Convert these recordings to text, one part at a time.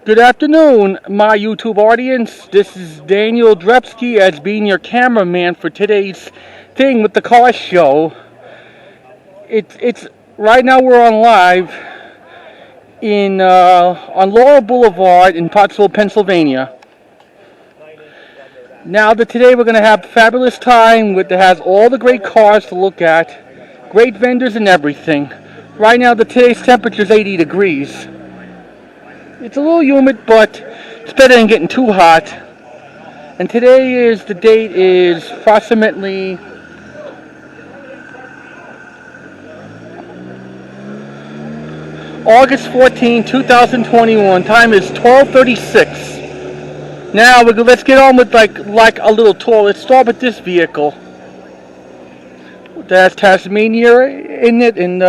Good afternoon, my YouTube audience. This is Daniel Drepsky as being your cameraman for today's thing with the car show. It's right now we're on live in on Laurel Boulevard in Pottsville, Pennsylvania. Now that today we're going to have a fabulous time that has all the great cars to look at, great vendors and everything. Right now today's temperature is 80 degrees. It's a little humid, but it's better than getting too hot. And today the date is approximately August 14, 2021. Time is 12:36. Now let's get on with like a little tour. Let's start with this vehicle. That's Tasmania in it, and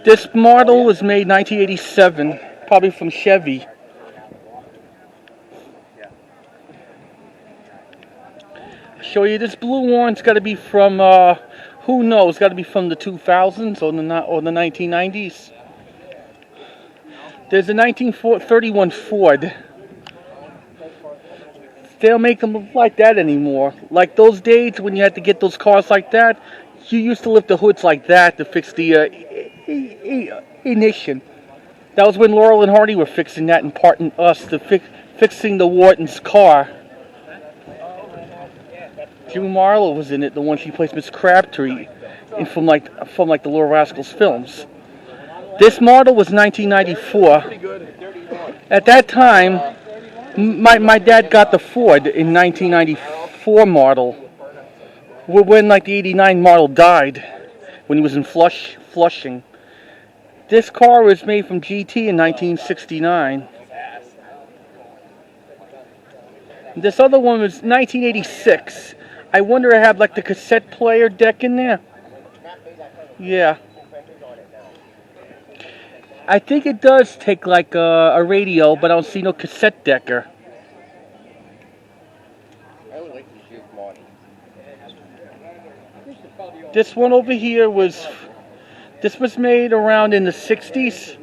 this model was made 1987, probably from Chevy. Show you this blue one. It's got to be from who knows? It's got to be from the 2000s or the 1990s. There's a 1931 Ford. They don't make them like that anymore. Like those days when you had to get those cars like that, you used to lift the hoods like that to fix the ignition. That was when Laurel and Hardy were fixing that and parting us to fixing the Wharton's car. June Marlowe was in it, the one she plays Miss Crabtree, from like the Little Rascals films. This model was 1994. At that time, my dad got the Ford in 1994 model, when like the 89 model died, when he was in Flushing. This car was made from GT in 1969. This other one was 1986. I wonder if I have like the cassette player deck in there. Yeah. I think it does take like a radio, but I don't see no cassette decker. This one over here was made around in the 60s,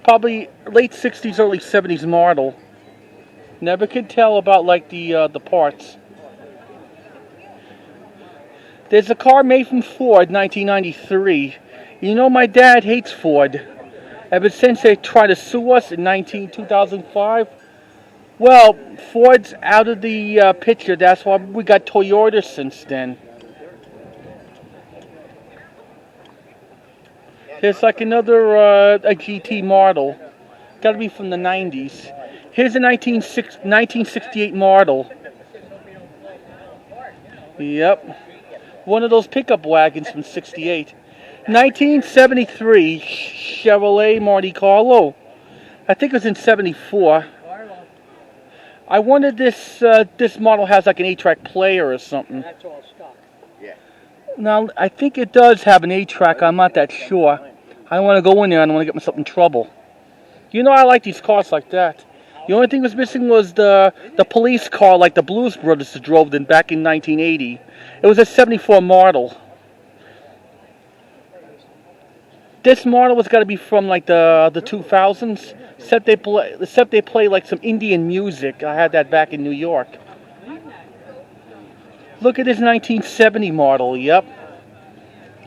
probably late 60s, early 70s model. Never could tell about like the parts. There's a car made from Ford, 1993. You know my dad hates Ford. Ever since they tried to sue us in 2005. Well, Ford's out of the picture. That's why we got Toyota since then. Here's like another a GT model. Got to be from the 90s. Here's a 1968 model. Yep. One of those pickup wagons from 68. 1973 Chevrolet Monte Carlo. I think it was in 74. I wonder this model has like an 8-track player or something. That's all stock. Yeah. Now I think it does have an 8-track. I'm not that sure. I don't want to go in there. I don't want to get myself in trouble. You know I like these cars like that. The only thing was missing was the police car like the Blues Brothers drove them back in 1980. It was a 74 model. This model was got to be from like the 2000s. Except they play like some Indian music. I had that back in New York. Look at this 1970 model. Yep.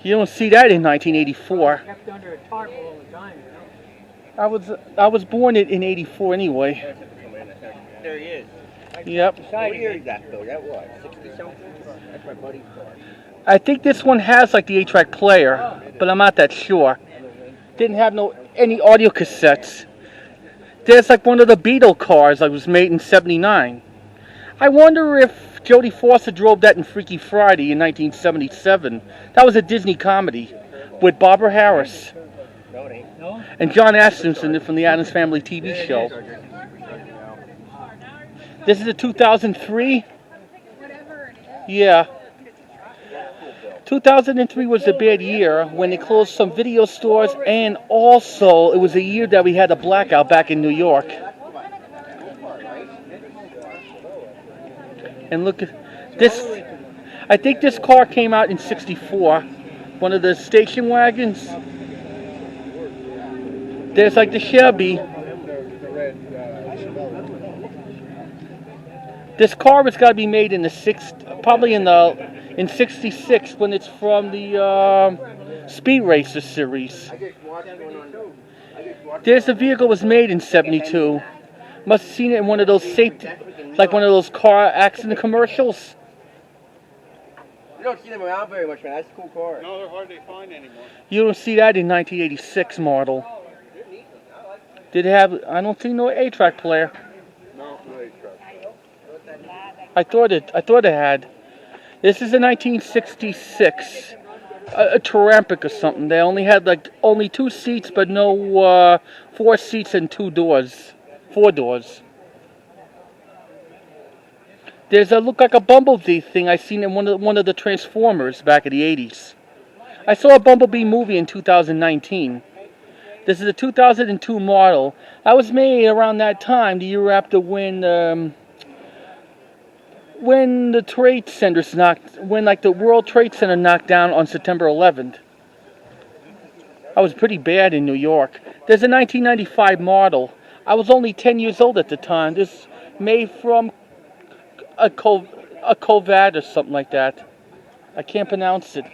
You don't see that in 1984. Kept under a tarp all the time, you know? I was born in 84 anyway. There he is. Yep. What year is that, Bill? That was 60-something? That's my buddy's car. I think this one has like the 8-track player, but I'm not that sure. Didn't have any audio cassettes. There's like one of the Beetle cars that was made in 79. I wonder if Jodie Foster drove that in Freaky Friday in 1977. That was a Disney comedy with Barbara Harris and John Astinson from the Addams Family TV show. This is a 2003. Yeah. 2003 was a bad year when they closed some video stores, and also it was a year that we had a blackout back in New York. And look at this. I think this car came out in 64. One of the station wagons. There's like the Chevy. This car has got to be made in the probably in '66 when it's from the Speed Racer series. There's the vehicle was made in '72. Must have seen it in one of those safety, like one of those car accident commercials. You don't see them around very much, man. That's a cool car. No, they're hard to find anymore. You don't see that in 1986 model. Did it have? I don't think no 8-track player. No 8-track. I thought it had. This is a 1966, a Tarampic or something. They only had like only 2 seats, but no 4 seats and 4 doors. There's look like a Blvd thing I seen in one of the Transformers back in the 80s. I saw a Bumblebee movie in 2019. This is a 2002 model. That was made around that time, the year after when the trade centers when like the World Trade Center knocked down on September 11th. That was pretty bad in New York. There's a 1995 model. I was only 10 years old at the time. This made from a Blvd or something like that. I can't pronounce it.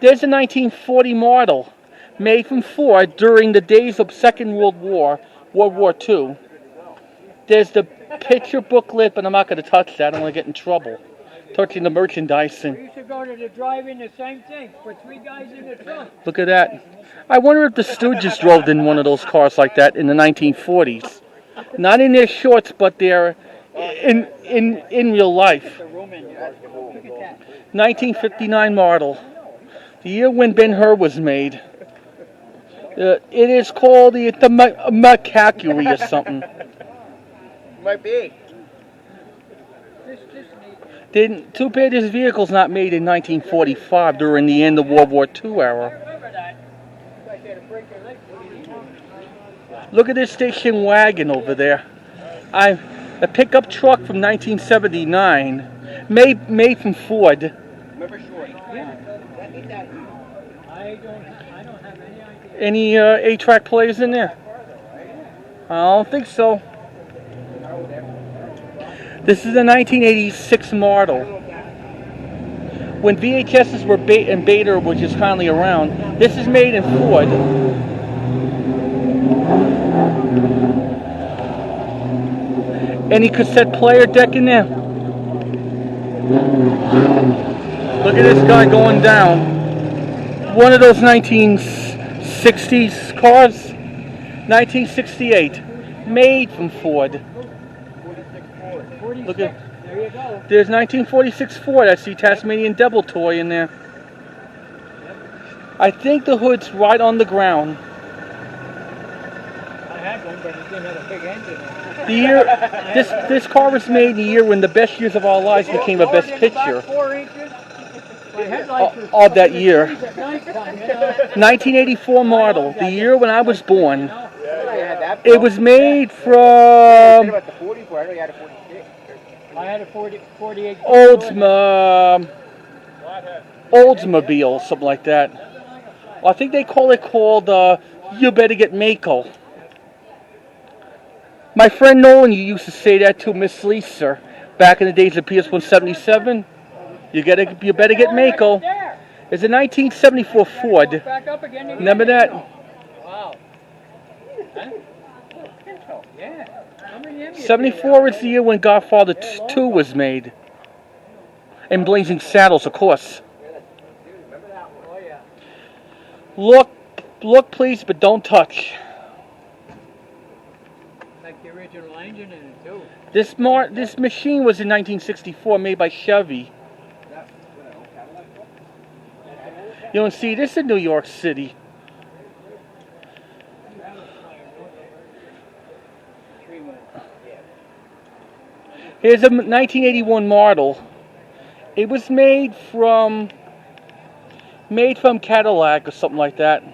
There's a 1940 model made from Ford during the days of Second World War, World War II. There's the picture booklet, but I'm not going to touch that. I don't want to get in trouble touching the merchandising. We used to go to the drive-in, the same thing. Put 3 guys in the trunk. Look at that. I wonder if the Stooges drove in one of those cars like that in the 1940s. Not in their shorts, but they're in real life. 1959 model. The year when Ben-Hur was made. It is called the Macacuary or something. Might be. Too bad this vehicle's not made in 1945 during the end of World War II era. Look at this station wagon over there. A pickup truck from 1979, made from Ford. Remember short. I don't have any idea. Any 8-track players in there? I don't think so. This is a 1986 model. When VHSs were and Beta, which is currently around, this is made in Ford. Any cassette player deck in there? Look at this guy going down. One of those 1960s cars. 1968. Made from Ford. Look at, there you go. there's 1946 Ford. I see Tasmanian Devil toy in there. I think the hood's right on the ground. I had one, but it didn't have a big engine in it. The year this car was made in the year when the Best Years of Our Lives became a Best Picture. 4 inches. My headlights were Of that year. at nighttime, 1984 model. The year when I was born. Yeah, had that. It was made What from about the 44? I know you had a 46. I had a 48. Oldsmobile, something like that. Well, I think they called You Better Get Mako. My friend Nolan, you used to say that to Miss Lisa back in the days of PS177. You better get Mako. It's a 1974 Ford. Back up again. Remember that? Wow. Huh? Yeah. How many of you 74 is the year when Godfather 2 was made. And Blazing Saddles, of course. Oh, yeah. Look please, but don't touch. Like the original engine in it, too. This machine was in 1964, made by Chevy. You don't see this in New York City. Here's a 1981 model. It was made from Cadillac or something like that.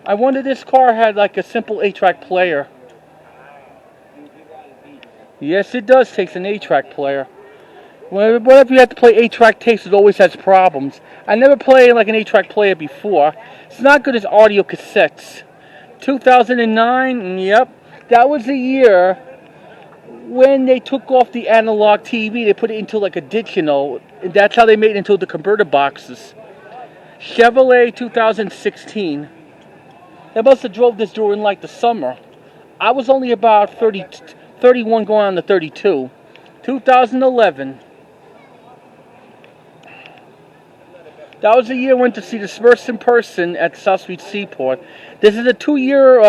I wonder this car had like a simple 8-track player. Yes, it does take an 8-track player. Whenever you have to play 8-track tapes, it always has problems. I never played like an 8-track player before. It's not good as audio cassettes. 2009, yep, that was the year when they took off the analog TV, they put it into like a digital. And that's how they made it into the converter boxes. Chevrolet 2016. They must have drove this during like the summer. I was only about 31 going on to 32. 2011. That was the year I went to see this first in person at South Street Seaport. This is a 2-year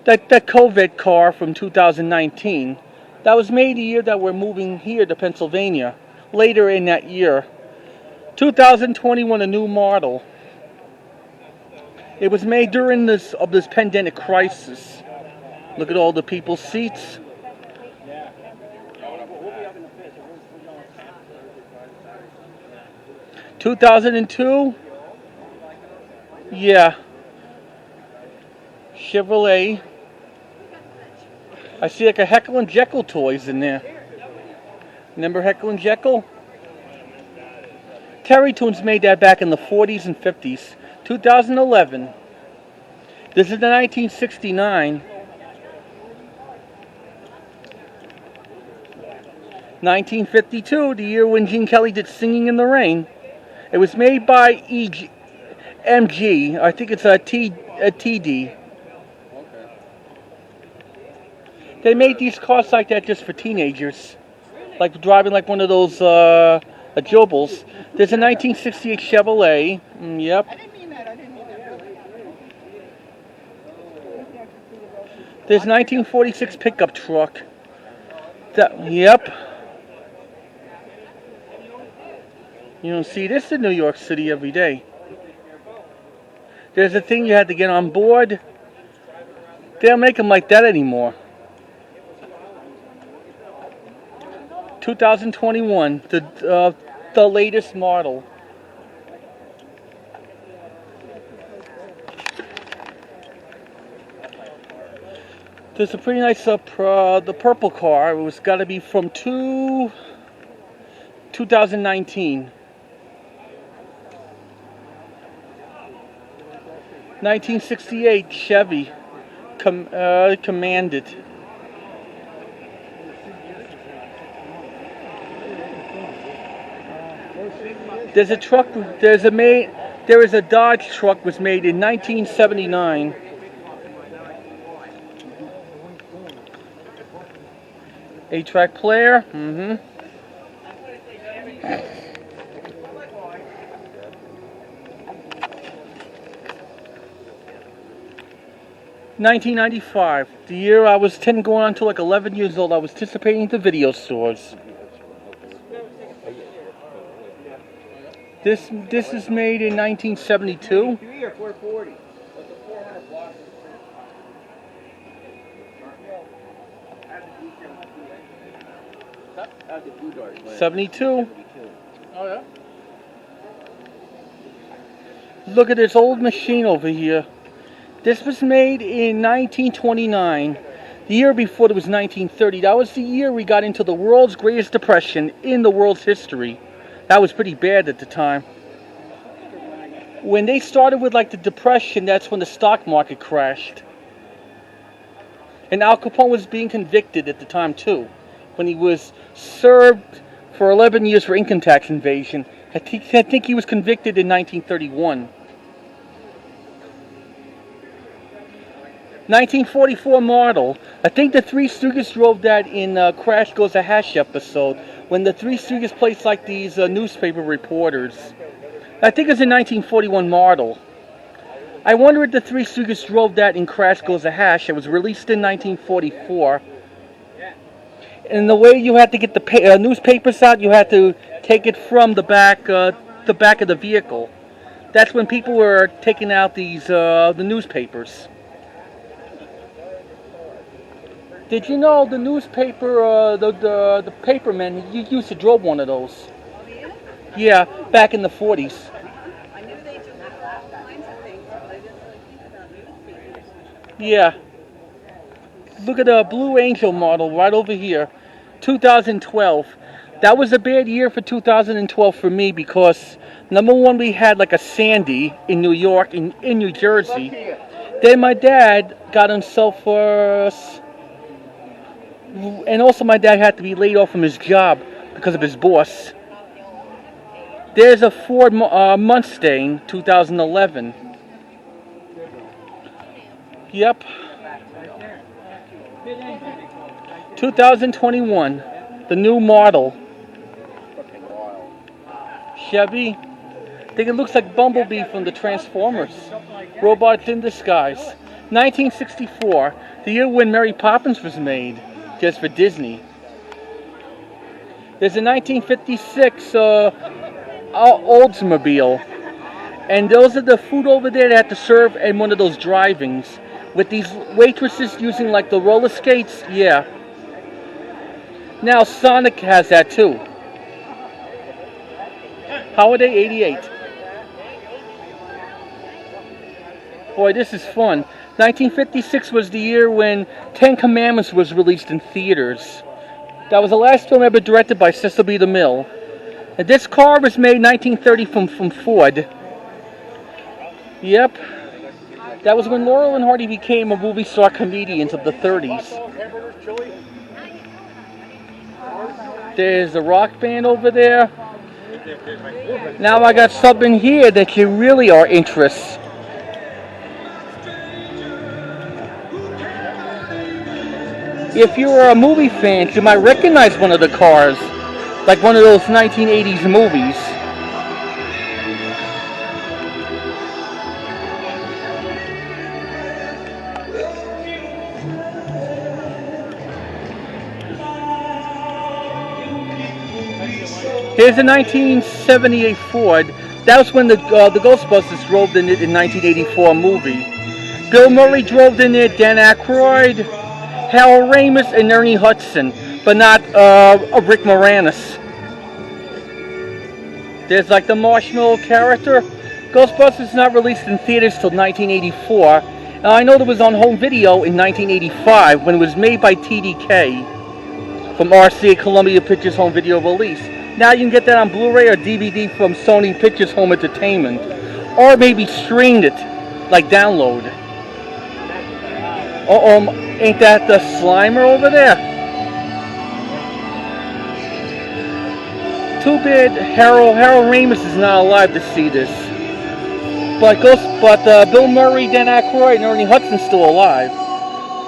that COVID car from 2019. That was made the year that we're moving here to Pennsylvania. Later in that year. 2021, a new model. It was made during this pandemic crisis. Look at all the people's seats. (2002) Yeah. Chevrolet. I see like a Heckle and Jekyll toys in there. Remember Heckle and Jekyll? Terry Toons made that back in the 40s and 50s. 2011. This is the 1969. 1952, the year when Gene Kelly did Singing in the Rain. It was made by MG. I think it's a TD. They made these cars like that just for teenagers. Like driving like one of those Jobles. There's a 1968 Chevrolet. Yep. There's a 1946 pickup truck. Yep. You don't see this in New York City every day. There's a thing you had to get on board. They don't make them like that anymore. 2021, the latest model. There's a pretty nice the purple car. It was got to be from 2019. 1968 Chevy Commanded. There's a truck. There is a Dodge truck was made in 1979. A-track player. 1995, the year I was 10 going on to like 11 years old, I was participating in the video stores. This is made in 1972. 72. Oh yeah? Look at this old machine over here. This was made in 1929. The year before it was 1930. That was the year we got into the world's greatest depression in the world's history. That was pretty bad at the time. When they started with like the depression, that's when the stock market crashed. And Al Capone was being convicted at the time too. When he was served for 11 years for income tax evasion. I think he was convicted in 1931. 1944 model. I think the Three Stooges drove that in Crash Goes a Hash episode, when the Three Stooges placed like these newspaper reporters. I think it's a 1941 model. I wonder if the Three Stooges drove that in Crash Goes a Hash. It was released in 1944. And the way you had to get the newspapers out, you had to take it from the back of the vehicle. That's when people were taking out these the newspapers. Did you know the newspaper, the papermen, you used to drove one of those? Yeah, back in the 40s. I knew they took all kinds of things, but I didn't really think about newspapers. Yeah. Look at the Blue Angel model right over here. 2012. That was a bad year for 2012 for me because, number one, we had like a Sandy in New York, in New Jersey. Then my dad got himself And also my dad had to be laid off from his job because of his boss. There's a Ford Mustang 2011. Yep. 2021. The new model. Chevy. I think it looks like Bumblebee from the Transformers. Robots in disguise. 1964. The year when Mary Poppins was made. Just for Disney. There's a 1956 Oldsmobile. And those are the food over there that had to serve in one of those drive-ins. With these waitresses using like the roller skates. Yeah. Now Sonic has that too. Holiday 88. Boy, this is fun. 1956 was the year when 10 Commandments was released in theaters. That was the last film ever directed by Cecil B. DeMille. And this car was made in 1930 from Ford. Yep. That was when Laurel and Hardy became a movie star comedians of the 30s. There's a rock band over there. Now I got something here that you really are interested. If you are a movie fan, you might recognize one of the cars, like one of those 1980s movies. Here's a 1978 Ford. That was when the Ghostbusters drove in it in 1984 movie. Bill Murray drove in it, Dan Aykroyd, Harold Ramis, and Ernie Hudson, but not Rick Moranis. There's like the Marshmallow character. Ghostbusters not released in theaters till 1984. And I know it was on home video in 1985 when it was made by TDK from RCA Columbia Pictures Home Video Release. Now you can get that on Blu-ray or DVD from Sony Pictures Home Entertainment. Or maybe streamed it, like download. Ain't that the Slimer over there? Too bad Harold Ramis is not alive to see this. But Bill Murray, Dan Aykroyd, and Ernie Hudson's still alive.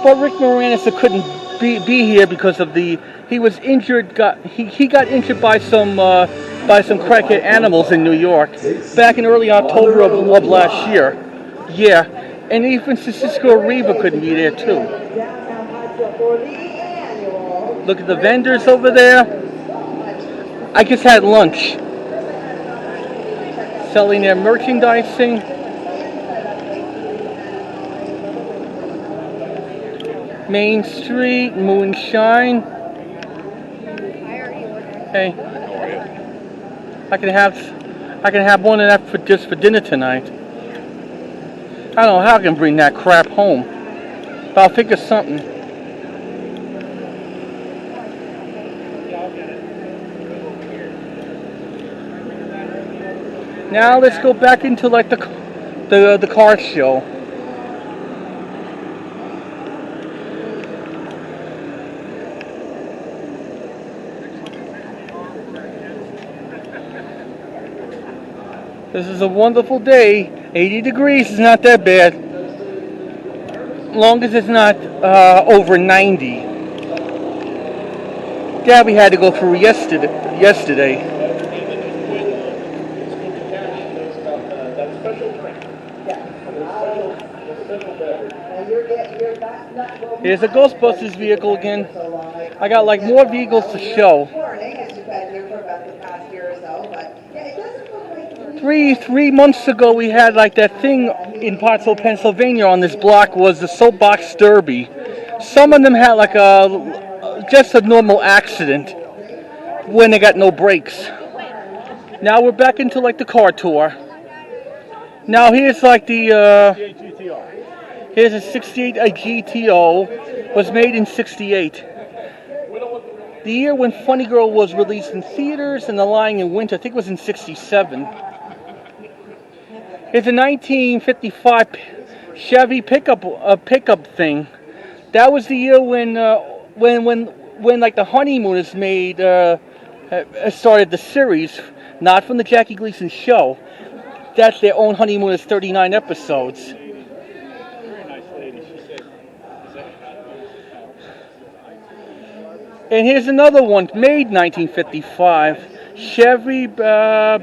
But Rick Moranis couldn't be here because of he was injured. He got injured by some crackhead animals in New York back in early October of last year. Yeah, and even Francisco Riva couldn't be there too. Look at the vendors over there. I just had lunch. Selling their merchandising. Main Street, Moonshine. Hey, I can have one of that for dinner tonight. I don't know how I can bring that crap home, but I'll think of something. Now let's go back into like the car show. This is a wonderful day. 80 degrees is not that bad. Long as it's not over 90. That we had to go through yesterday. Here's a Ghostbusters vehicle again. I got like more vehicles to show. Three months ago we had like that thing in Pottsville, Pennsylvania on this block was the soapbox derby. Some of them had like just a normal accident when they got no brakes. Now we're back into like the car tour. Now here's like here's a 68 GTO, was made in 68. The year when Funny Girl was released in theaters and The Lion in Winter, I think it was in 67. Here's a 1955 Chevy pickup thing. That was the year when when like the Honeymooners made started the series, not from the Jackie Gleason show. That's their own Honeymooners 39 episodes. Very nice lady. She said, And here's another one, made 1955, Chevy Bel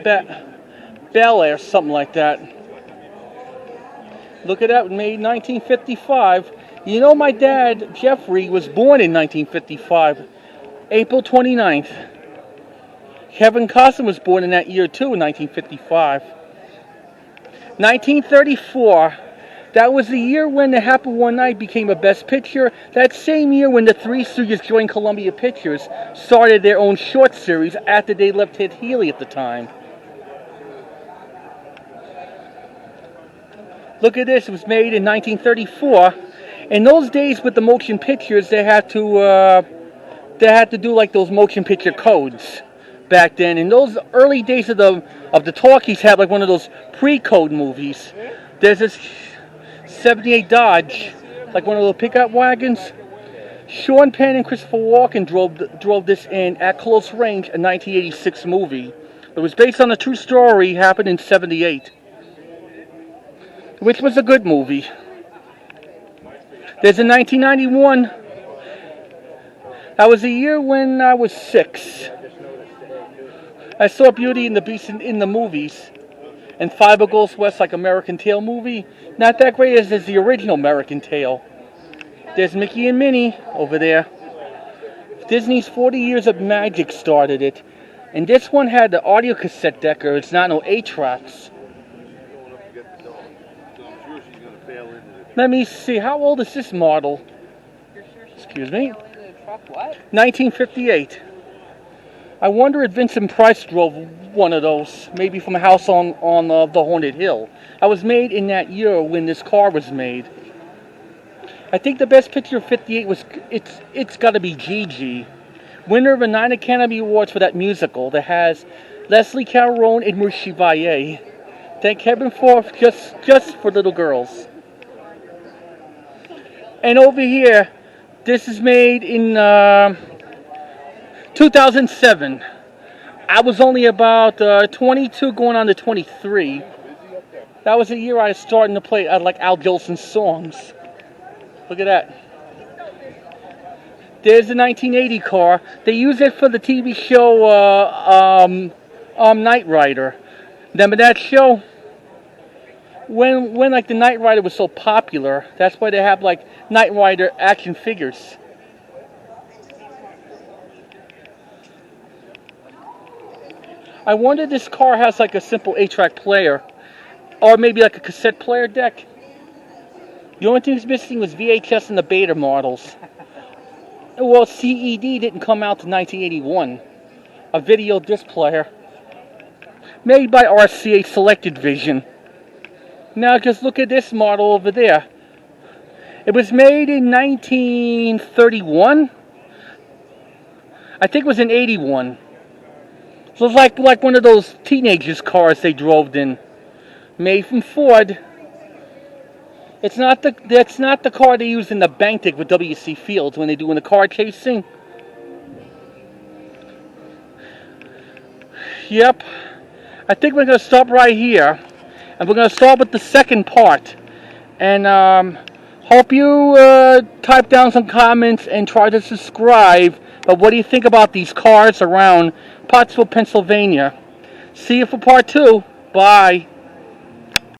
Air, something like that. Look at that, made 1955. You know, my dad, Jeffrey, was born in 1955, April 29th. Kevin Costner was born in that year too, in 1955. 1934, that was the year when The Happened One Night became a Best Picture. That same year when the Three Stooges joined Columbia Pictures, started their own short series after they left Ted Healy at the time. Look at this, it was made in 1934. In those days with the motion pictures, they had to do like those motion picture codes back then. In those early days of the talkies, had like one of those pre-code movies. There's this 78 Dodge, like one of those pickup wagons. Sean Penn and Christopher Walken drove this in At Close Range, a 1986 movie. It was based on a true story, happened in 78, which was a good movie. There's a 1991. That was the year when I was 6. I saw Beauty and the Beast in the movies. And Five Goes West, like American Tail movie. Not that great as the original American Tail. There's Mickey and Minnie over there. Disney's 40 Years of Magic started it. And this one had the audio cassette deck, or it's not no 8-tracks. Let me see, how old is this model? Excuse me? 1958. I wonder if Vincent Price drove one of those, maybe from a house on the Haunted Hill. I was made in that year when this car was made. I think the Best Picture of 58 was, it's got to be Gigi. Winner of a 9 Academy Awards for that musical that has Leslie Caron and Maurice Chevalier. Thank heaven for just for little girls. And over here, this is made in 2007. I was only about 22 going on to 23. That was the year I was starting to play like Al Jolson's songs. Look at that. There's the 1980 car. They use it for the TV show Knight Rider. Remember that show? When like the Knight Rider was so popular, that's why they have like Knight Rider action figures. I wonder if this car has like a simple 8-track player, or maybe like a cassette player deck. The only thing was missing was VHS and the beta models. Well, CED didn't come out to 1981. A video disc player made by RCA Selected Vision. Now just look at this model over there. It was made in 1931. I think it was in 81. So it's like one of those teenagers' cars they drove in. Made from Ford. That's not the car they used in the bank dig with W.C. Fields when they do in the car chasing. Yep. I think we're going to stop right here. And we're going to start with the second part. And hope you type down some comments and try to subscribe. But what do you think about these cars around Pottsville, Pennsylvania? See you for part 2. Bye.